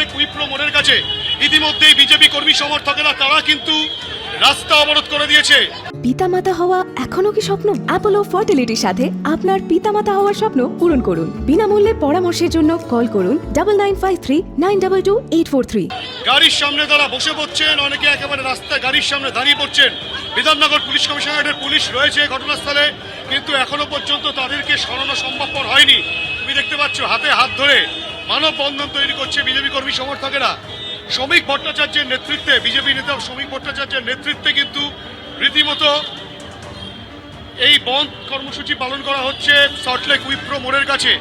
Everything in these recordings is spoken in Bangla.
সল্টলেক উইপ্রো মোড়ের কাছে ইতিমধ্যেই বিজেপি কর্মী সমর্থকেরা তারা কিন্তু রাস্তা অবরোধ করে দিয়েছে। পিতামাতা হওয়া এখনো কি স্বপ্ন? অ্যাপোলো ফার্টিলিটির সাথে আপনার পিতামাতা হওয়ার স্বপ্ন পূরণ করুন। বিনামূল্যে পরামর্শের জন্য কল করুন 9953922843। গাড়ির সামনে তারা বসে পড়ছেন, অনেকে একেবারে রাস্তায় গাড়ির সামনে দাঁড়িয়ে পড়ছেন। বিধাননগর পুলিশ কমিশনারেটের পুলিশ রয়েছে ঘটনাস্থলে, কিন্তু এখনো পর্যন্ত তাদেরকে সরানো সম্ভবপর হয়নি। তুমি দেখতে পাচ্ছ হাতে হাত ধরে মানববন্ধন তৈরি করছে বিজেপি কর্মী সমর্থকেরা। শ্রমিক ভট্টাচার্যের নেতৃত্বে, বিজেপি নেতা শ্রমিক ভট্টাচার্যের নেতৃত্বে কিন্তু রীতিমতো এই বন্ধ কর্মসূচি পালন করা হচ্ছে সল্টলেক উইপ্রো মোড়ের কাছে।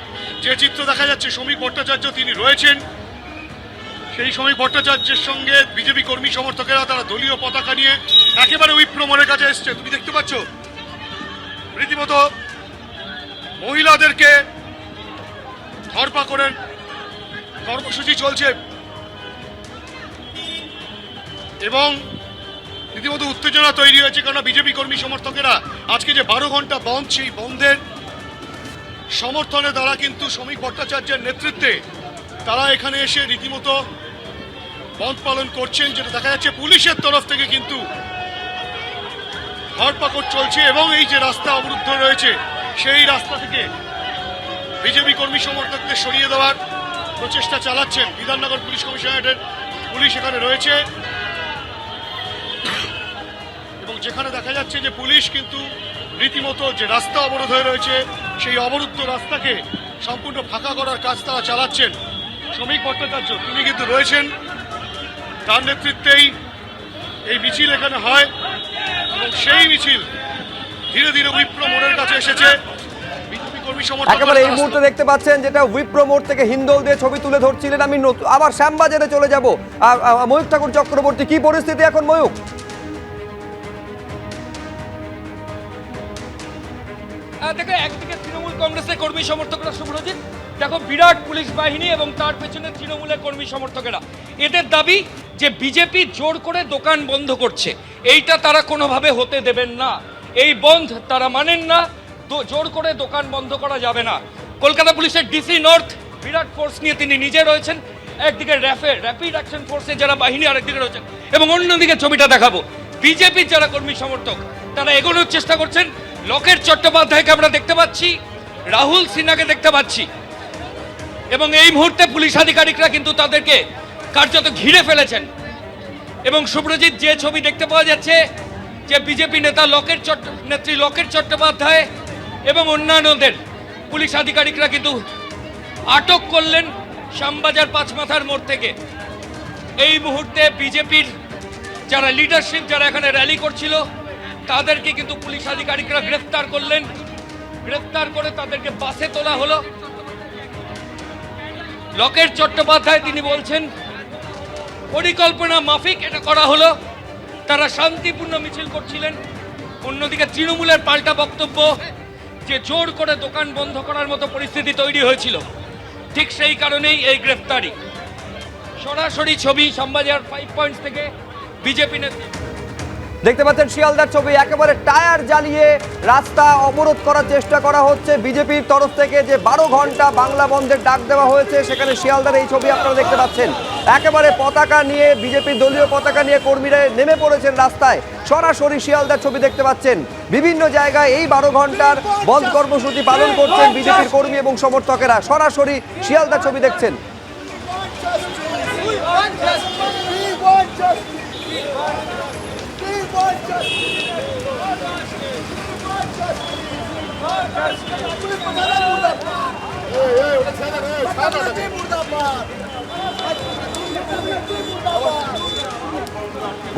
যে চিত্র দেখা যাচ্ছে, শ্রমিক ভট্টাচার্য তিনি রয়েছেন, সেই শ্রমিক ভট্টাচার্যের সঙ্গে বিজেপি কর্মী সমর্থকেরা তারা দলীয় পতাকা নিয়ে একেবারে উইপ্রো মোড়ের কাছে এসছে। তুমি দেখতে পাচ্ছ রীতিমতো মহিলাদেরকে ধরপা করে কর্মসূচি চলছে এবং রীতিমতো উত্তেজনা তৈরি হয়েছে, কারণ বিজেপি কর্মী সমর্থকেরা আজকে যে 12 ঘন্টা বন্ধ, সেই বন্ধের সমর্থনে তারা কিন্তু শ্রমিক ভট্টাচার্যের নেতৃত্বে তারা এখানে এসে রীতিমতো বন্ধ পালন করছেন। যেটা দেখা যাচ্ছে পুলিশের তরফ থেকে কিন্তু ধরপাকড় চলছে এবং এই যে রাস্তা অবরুদ্ধ রয়েছে সেই রাস্তা থেকে বিজেপি কর্মী সমর্থকদের সরিয়ে দেওয়ার প্রচেষ্টা চালাচ্ছেন। বিধাননগর পুলিশ কমিশনারেটের পুলিশ এখানে রয়েছে এবং যেখানে দেখা যাচ্ছে যে পুলিশ কিন্তু রীতিমতো যে রাস্তা অবরোধ হয়ে রয়েছে সেই অবরুদ্ধ রাস্তাকে সম্পূর্ণ ফাঁকা করার কাজ তারা চালাচ্ছেন। শ্রমিক ভট্টাচার্য তিনি কিন্তু রয়েছেন, তার নেতৃত্বেই এই মিছিল এখানে হয় এবং সেই মিছিল ধীরে ধীরে উইপ্রো মোড়ের কাছে এসেছে। বিজেপি কর্মী সমর্থক একেবারে এই মুহূর্তে দেখতে পাচ্ছেন যেটা উইপ্রো মোড় থেকে হিন্দোল দিয়ে ছবি তুলে ধরছিলেন। আমি আবার শ্যামবাজারে চলে যাব। ময়ূক ঠাকুর চক্রবর্তী, কি পরিস্থিতি এখন ময়ূক? দেখো, একদিকে তৃণমূল কংগ্রেসের কর্মী সমর্থকরা, শুভ্রজিৎ দেখো বিরাট পুলিশ বাহিনী এবং তার পেছনে তৃণমূলের কর্মী সমর্থকেরা। এদের দাবি যে বিজেপি জোর করে দোকান বন্ধ করছে, এইটা তারা কোনোভাবে হতে দেবেন না। এই বন্ধ তারা মানেন না, জোর করে দোকান বন্ধ করা যাবে না। কলকাতা পুলিশের ডিসি নর্থ বিরাট ফোর্স নিয়ে তিনি নিজে রয়েছেন, একদিকে র্যাপিড অ্যাকশন ফোর্সের যারা বাহিনী আরেকদিকে রয়েছেন, এবং অন্যদিকে ছবিটা দেখাবো বিজেপির যারা কর্মী সমর্থক তারা এগোনোর চেষ্টা করছেন। লকেট চট্টোপাধ্যায়কে আমরা দেখতে পাচ্ছি, রাহুল সিনহাকে দেখতে পাচ্ছি, এবং এই মুহূর্তে পুলিশ আধিকারিকরা কিন্তু তাদেরকে কার্যত ঘিরে ফেলেছেন। এবং শুভ্রজিৎ, যে ছবি দেখতে পাওয়া যাচ্ছে যে বিজেপি নেতা নেত্রী লকেট চট্টোপাধ্যায় এবং অন্যান্যদের পুলিশ আধিকারিকরা কিন্তু আটক করলেন শ্যামবাজার পাঁচমাথার মোড় থেকে। এই মুহূর্তে বিজেপির যারা লিডারশিপ, যারা এখানে র্যালি করছিল, তাদেরকে কিন্তু পুলিশ আধিকারিকরা গ্রেফতার করলেন। গ্রেফতার করে তাদেরকে বাসে তোলা হলো। লকেট চট্টোপাধ্যায় তিনি বলছেন পরিকল্পনা মাফিক এটা করা হলো, তারা শান্তিপূর্ণ মিছিল করছিলেন। অন্যদিকে তৃণমূলের পাল্টা বক্তব্য যে জোর করে দোকান বন্ধ করার মতো পরিস্থিতি তৈরি হয়েছিল, ঠিক সেই কারণেই এই গ্রেফতারি। সরাসরি ছবি শ্যামবাজার 5 পয়েন্টস থেকে বিজেপি নেত্রী দেখতে পাচ্ছেন শিয়ালদার ছবি, একেবারে টায়ার জ্বালিয়ে রাস্তা অবরোধ করার চেষ্টা করা হচ্ছে বিজেপির তরফ থেকে। যে 12 ঘন্টা বাংলা বন্ধের ডাক দেওয়া হয়েছে, সেখানে শিয়ালদার এই ছবি আপনারা দেখতে পাচ্ছেন। একেবারে পতাকা নিয়ে, বিজেপির দলীয় পতাকা নিয়ে কর্মীরা নেমে পড়েছেন রাস্তায়। সরাসরি শিয়ালদার ছবি দেখতে পাচ্ছেন। বিভিন্ন জায়গায় এই 12 ঘন্টার বন্ধ কর্মসূচি পালন করছেন বিজেপির কর্মী এবং সমর্থকেরা। সরাসরি শিয়ালদার ছবি দেখছেন।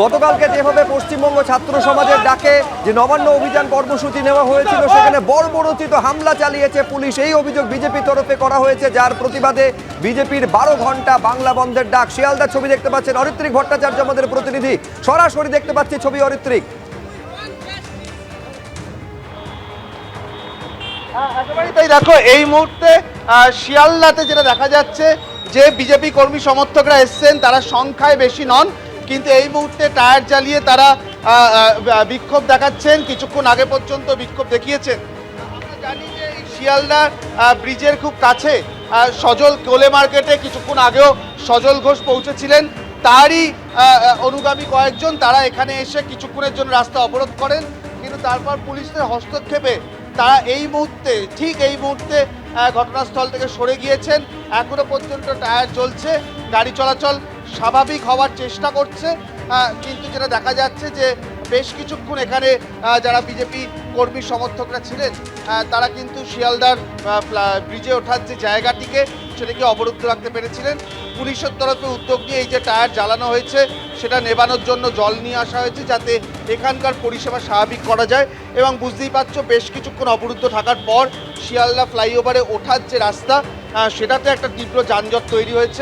গতকালকে যেভাবে পশ্চিমবঙ্গ ছাত্র সমাজের ডাকে যে নবান্ন অভিযান কর্মসূচি নেওয়া হয়েছিল, সেখানে বর্বরোচিত হামলা চালিয়েছে পুলিশ, এই অভিযোগ বিজেপির তরফে করা হয়েছে, যার প্রতিবাদে বিজেপির 12 ঘন্টা বাংলা বন্ধের ডাক। শিয়ালদার ছবি দেখতে পাচ্ছেন অরিত্রিক ভট্টাচার্য আমাদের প্রতিনিধি, সরাসরি দেখতে পাচ্ছি ছবি অরিত্রিক। তাই দেখো, এই মুহূর্তে শিয়ালদাতে যেটা দেখা যাচ্ছে যে বিজেপি কর্মী সমর্থকরা এসছেন, তারা সংখ্যায় বেশি নন, কিন্তু এই মুহূর্তে টায়ার জ্বালিয়ে তারা বিক্ষোভ দেখাচ্ছেন। কিছুক্ষণ আগে পর্যন্ত বিক্ষোভ দেখিয়েছেন। আমরা জানি যে এই শিয়ালদা ব্রিজের খুব কাছে সজল কোলে মার্কেটে কিছুক্ষণ আগেও সজল ঘোষ পৌঁছেছিলেন, তারই অনুগামী কয়েকজন তারা এখানে এসে কিছুক্ষণের জন্য রাস্তা অবরোধ করেন, কিন্তু তারপর পুলিশের হস্তক্ষেপে তারা ঠিক এই মুহূর্তে ঘটনাস্থল থেকে সরে গিয়েছেন। এখনো পর্যন্ত টায়ার জ্বলছে, গাড়ি চলাচল স্বাভাবিক হওয়ার চেষ্টা করছে, কিন্তু যেটা দেখা যাচ্ছে যে বেশ কিছুক্ষণ এখানে যারা বিজেপি কর্মী সমর্থকরা ছিলেন তারা কিন্তু শিয়ালদার ব্রিজে ওঠার যে জায়গাটিকে সেটাকে অবরুদ্ধ রাখতে পেরেছিলেন। পুলিশের তরফে উদ্যোগ নিয়ে এই যে টায়ার জ্বালানো হয়েছে সেটা নেবানোর জন্য জল নিয়ে আসা হয়েছে, যাতে এখানকার পরিষেবা স্বাভাবিক করা যায়। এবং বুঝতেই পারছো বেশ কিছুক্ষণ অবরুদ্ধ থাকার পর শিয়ালদা ফ্লাইওভারে ওঠার যে রাস্তা সেটাতে একটা তীব্র যানজট তৈরি হয়েছে।